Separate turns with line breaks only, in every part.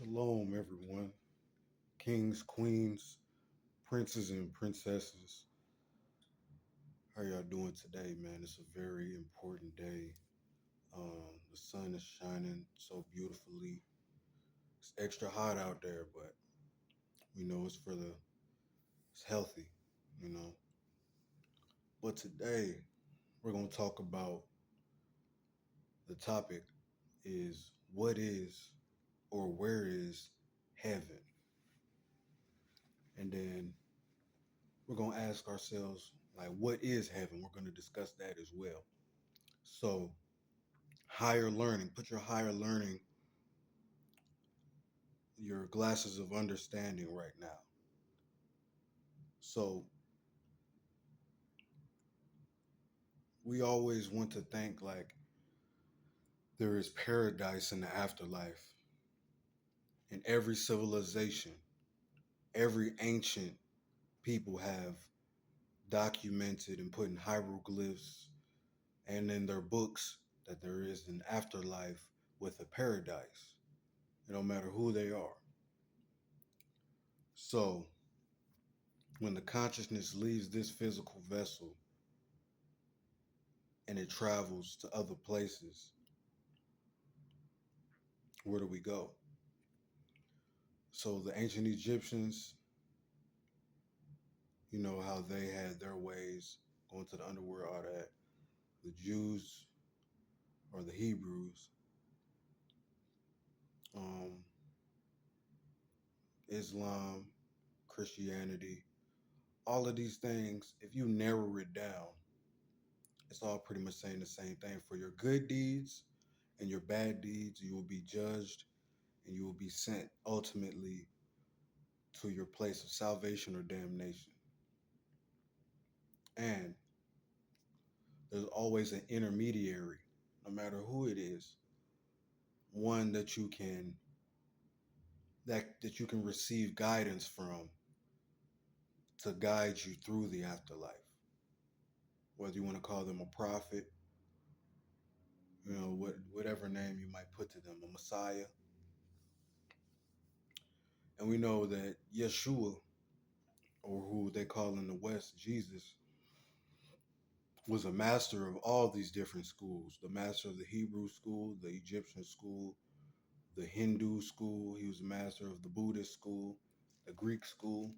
Shalom, everyone. Kings, queens, princes, and princesses. How y'all doing today, man? It's a very important day. The sun is shining so beautifully. It's extra hot out there, but it's healthy, you know. But today we're gonna talk about the topic is what is or where is heaven, and then we're gonna ask ourselves like, what is heaven? We're gonna discuss that as well. So higher learning. Put your higher learning, your glasses of understanding right now. So we always want to think like there is paradise in the afterlife. In every civilization, every ancient people have documented and put in hieroglyphs and in their books that there is an afterlife with a paradise, no matter who they are. So when the consciousness leaves this physical vessel and it travels to other places, where do we go? So the ancient Egyptians, you know how they had their ways going to the underworld, all that. The Jews or the Hebrews, um, Islam, Christianity, all of these things, if you narrow it down, it's all pretty much saying the same thing. For your good deeds and your bad deeds, you will be judged and you will be sent ultimately to your place of salvation or damnation. And there's always an intermediary, no matter who it is, one that you can receive guidance from to guide you through the afterlife. Whether you want to call them a prophet, whatever name you might put to them, a Messiah. And we know that Yeshua, or who they call in the West Jesus, was a master of all these different schools. The master of the Hebrew school, the Egyptian school, the Hindu school. He was a master of the Buddhist school, the Greek school.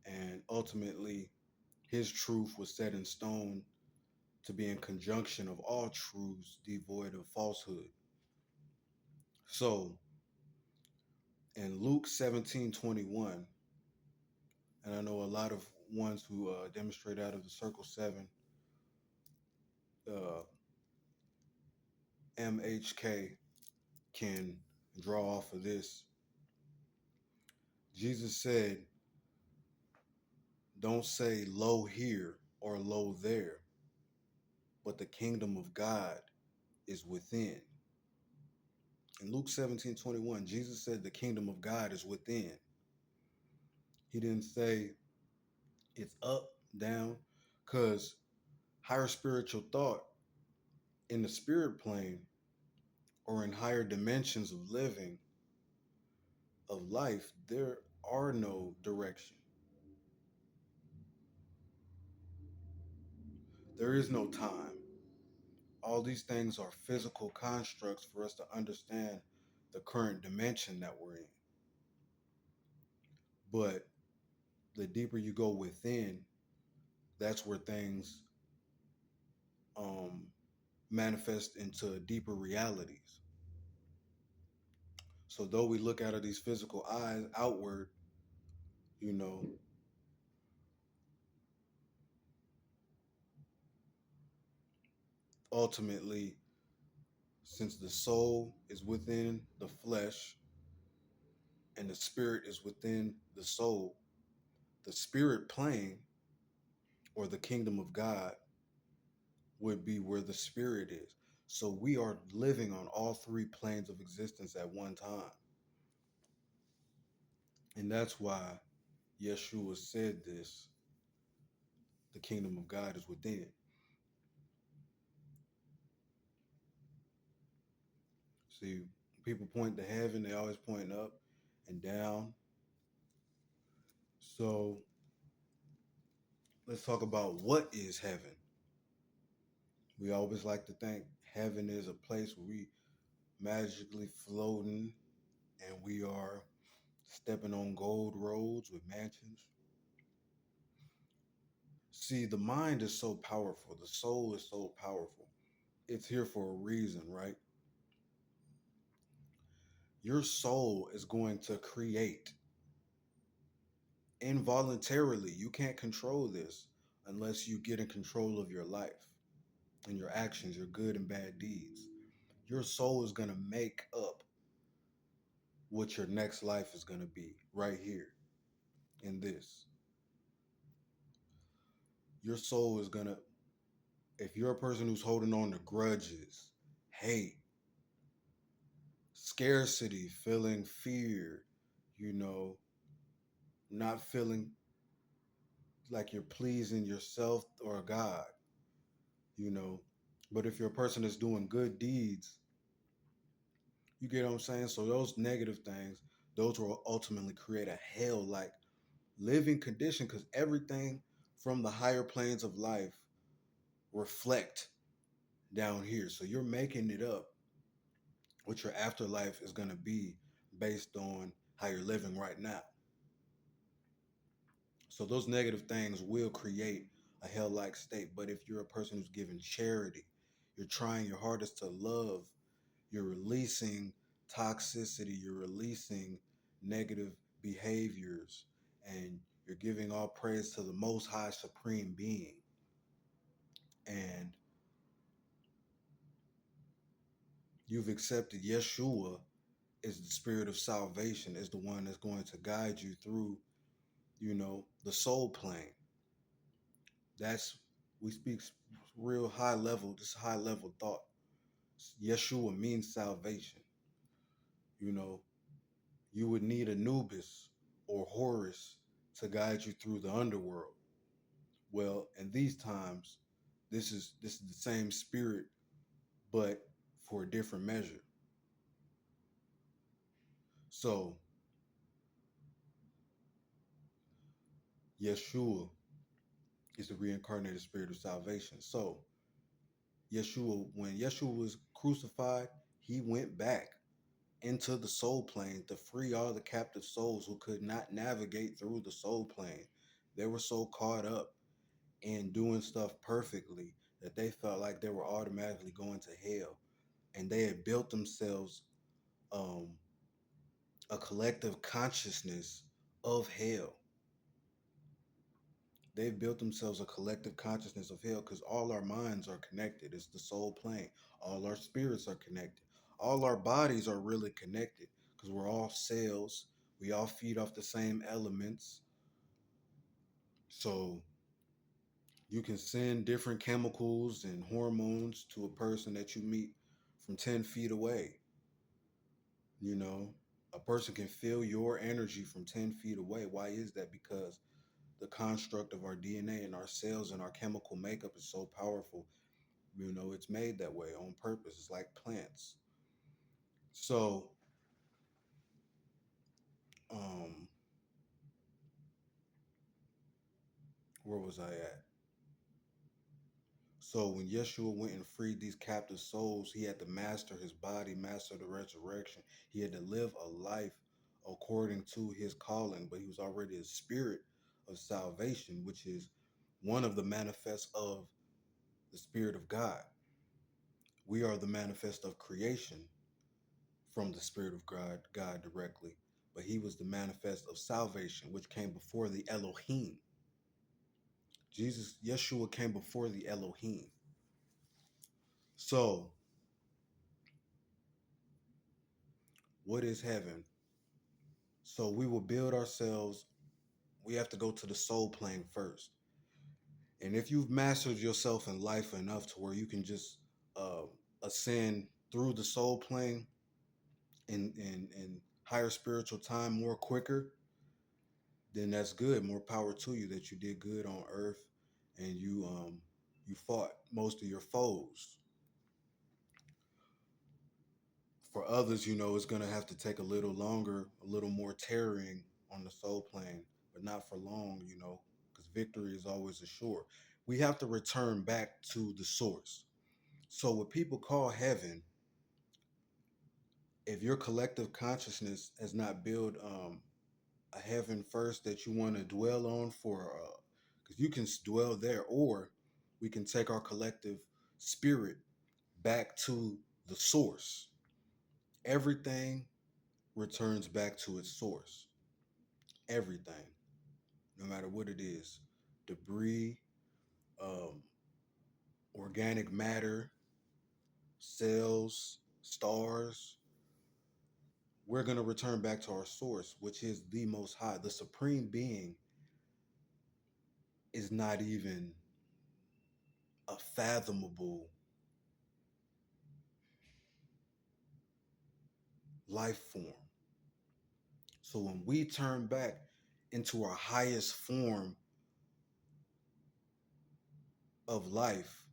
And ultimately, his truth was set in stone to be in conjunction of all truths devoid of falsehood. So in Luke 17:21, and I know a lot of ones who demonstrate out of the Circle 7, uh, MHK can draw off of this. Jesus said, don't say lo here or lo there, but the kingdom of God is within. In Luke 17:21, Jesus said the kingdom of God is within. He didn't say it's up, down, because higher spiritual thought in the spirit plane or in higher dimensions of living, of life, there are no direction. There is no time. All these things are physical constructs for us to understand the current dimension that we're in. But the deeper you go within, that's where things um, manifest into deeper realities. So though we look out of these physical eyes outward, you know, ultimately, since the soul is within the flesh and the spirit is within the soul, the spirit plane or the kingdom of God would be where the spirit is. So we are living on all three planes of existence at one time. And that's why Yeshua said this, the kingdom of God is within. See, People point to heaven, they always point up and down. So let's talk about what is heaven. We always like to think heaven is a place where we magically floating and we are stepping on gold roads with mansions. See, the mind is so powerful, the soul is so powerful. It's here for a reason, right? Your soul is going to create involuntarily. You can't control this unless you get in control of your life and your actions, your good and bad deeds. Your soul is going to make up what your next life is going to be right here in this. Your soul is going to, if you're a person who's holding on to grudges, hate, scarcity, feeling fear, you know, not feeling like you're pleasing yourself or God, you know. But if you're a person that's doing good deeds, you get what I'm saying? So those negative things, those will ultimately create a hell like living condition because everything from the higher planes of life reflect down here. So you're making it up what your afterlife is going to be based on how you're living right now. So those negative things will create a hell-like state. But if you're a person who's giving charity, you're trying your hardest to love, you're releasing toxicity, you're releasing negative behaviors, and you're giving all praise to the most high supreme being. And you've accepted Yeshua as the spirit of salvation, as the one that's going to guide you through, you know, the soul plane. That's, we speak real high level, this high level thought. Yeshua means salvation. You know, you would need Anubis or Horus to guide you through the underworld. Well, in these times, this is the same spirit, but for a different measure. So Yeshua is the reincarnated spirit of salvation. So Yeshua, when Yeshua was crucified, he went back into the soul plane to free all the captive souls who could not navigate through the soul plane. They were so caught up in doing stuff perfectly that they felt like they were automatically going to hell. And they had built themselves um, a collective consciousness of hell. They've built themselves a collective consciousness of hell because all our minds are connected. It's the soul plane. All our spirits are connected. All our bodies are really connected because we're all cells. We all feed off the same elements. So you can send different chemicals and hormones to a person that you meet from 10 feet away. You know, a person can feel your energy from 10 feet away. Why is that? Because the construct of our DNA and our cells and our chemical makeup is so powerful. You know, it's made that way on purpose. It's like plants. So, um, where was I at? So when Yeshua went and freed these captive souls, he had to master his body, master the resurrection. He had to live a life according to his calling, but he was already a spirit of salvation, which is one of the manifests of the Spirit of God. We are the manifest of creation from the Spirit of God directly, but he was the manifest of salvation, which came before the Elohim. Yeshua came before the Elohim. So, what is heaven? So we will build ourselves. We have to go to the soul plane first. And if you've mastered yourself in life enough to where you can just uh, ascend through the soul plane in higher spiritual time more quicker, then that's good. More power to you that you did good on earth and you fought most of your foes. For others, it's going to have to take a little longer, a little more tearing on the soul plane, but not for long, because victory is always assured. We have to return back to the source. So, what people call heaven, if your collective consciousness has not built a heaven first that you want to dwell on for, because you can dwell there, or we can take our collective spirit back to the source. Everything returns back to its source. Everything, no matter what it is, debris, um, organic matter, cells, stars, we're going to return back to our source, which is the most high. The supreme being is not even a fathomable life form. So when we turn back into our highest form of life,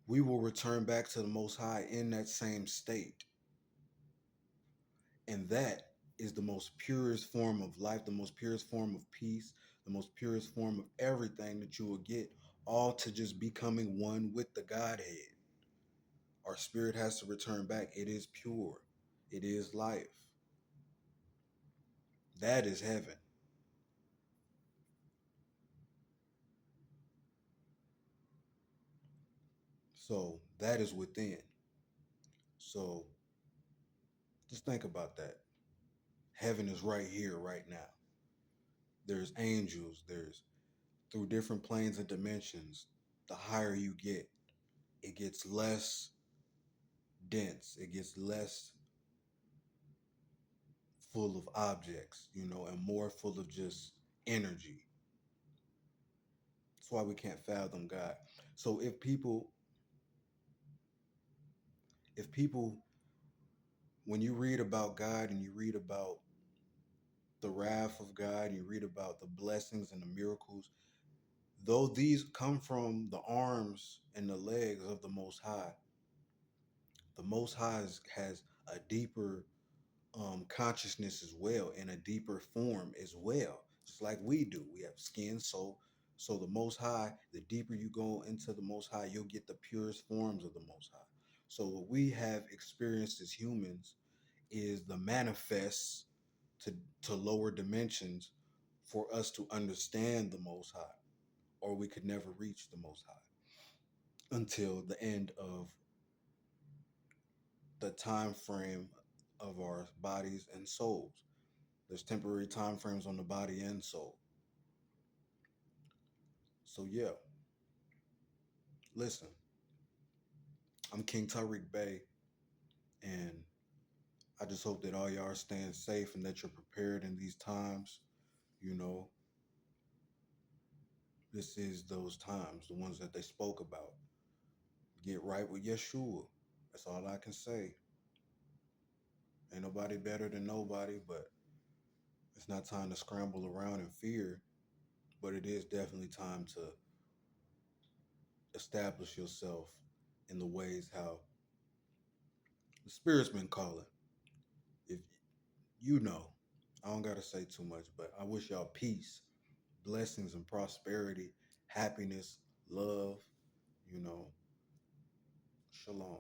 we will return back to the most high in that same state. And that is the most purest form of life, the most purest form of peace, the most purest form of everything that you will get, all to just becoming one with the Godhead. Our spirit has to return back. It is pure. It is life. That is heaven. So that is within. So just think about that. Heaven is right here, right now. There's angels. There's through different planes and dimensions. The higher you get, it gets less dense. It gets less full of objects, and more full of just energy. That's why we can't fathom God. So if people, when you read about God and you read about the wrath of God, and you read about the blessings and the miracles, though these come from the arms and the legs of the Most High has a deeper consciousness as well, in a deeper form as well, just like we do. We have skin, so the Most High, the deeper you go into the Most High, you'll get the purest forms of the Most High. So what we have experienced as humans is the manifest to lower dimensions for us to understand the Most High, or we could never reach the Most High until the end of the time frame of our bodies and souls. There's temporary time frames on the body and soul. So yeah, listen, I'm King Tariq Bey, and I just hope that all y'all are staying safe and that you're prepared in these times. You know, this is those times, the ones that they spoke about. Get right with Yeshua. That's all I can say. Ain't nobody better than nobody, but it's not time to scramble around in fear. But it is definitely time to establish yourself in the ways how the Spirit's been calling. If you know, I don't got to say too much, but I wish y'all peace, blessings, and prosperity, happiness, love, you know, shalom.